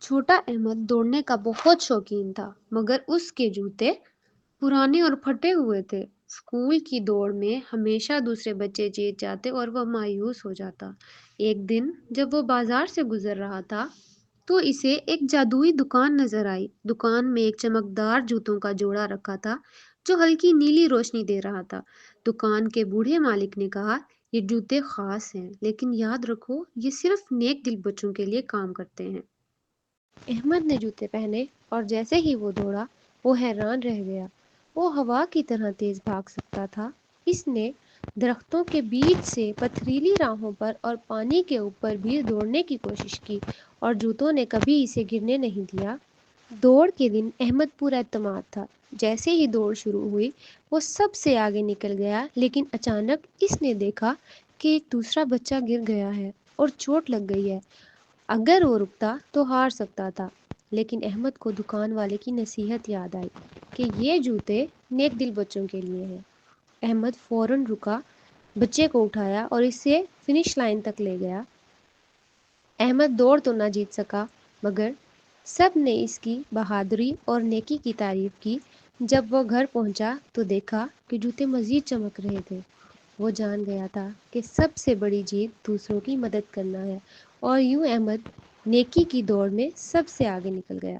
چھوٹا احمد دوڑنے کا بہت شوقین تھا مگر اس کے جوتے پرانے اور پھٹے ہوئے تھے۔ اسکول کی دوڑ میں ہمیشہ دوسرے بچے جیت جاتے اور وہ مایوس ہو جاتا۔ ایک دن جب وہ بازار سے گزر رہا تھا تو اسے ایک جادوئی دکان نظر آئی۔ دکان میں ایک چمکدار جوتوں کا جوڑا رکھا تھا جو ہلکی نیلی روشنی دے رہا تھا۔ دکان کے بوڑھے مالک نے کہا، یہ جوتے خاص ہیں لیکن یاد رکھو یہ صرف نیک دل بچوں کے لیے کام کرتے ہیں۔ احمد نے جوتے پہنے اور جیسے ہی وہ دوڑا وہ حیران رہ گیا۔ وہ ہوا کی طرح تیز بھاگ سکتا تھا۔ اس نے درختوں کے بیچ سے پتھریلی راہوں پر اور پانی کے اوپر بھی دوڑنے کی کوشش کی اور جوتوں نے کبھی اسے گرنے نہیں دیا۔ دوڑ کے دن احمد پورا اعتماد تھا۔ جیسے ہی دوڑ شروع ہوئی وہ سب سے آگے نکل گیا، لیکن اچانک اس نے دیکھا کہ ایک دوسرا بچہ گر گیا ہے اور چوٹ لگ گئی ہے۔ اگر وہ رکتا تو ہار سکتا تھا، لیکن احمد کو دکان والے کی نصیحت یاد آئی کہ یہ جوتے نیک دل بچوں کے لیے ہیں۔ احمد فوراً رکا، بچے کو اٹھایا اور اسے فنش لائن تک لے گیا۔ احمد دوڑ تو نہ جیت سکا مگر سب نے اس کی بہادری اور نیکی کی تعریف کی۔ جب وہ گھر پہنچا تو دیکھا کہ جوتے مزید چمک رہے تھے۔ وہ جان گیا تھا کہ سب سے بڑی جیت دوسروں کی مدد کرنا ہے، اور یوں احمد نیکی کی دوڑ میں سب سے آگے نکل گیا۔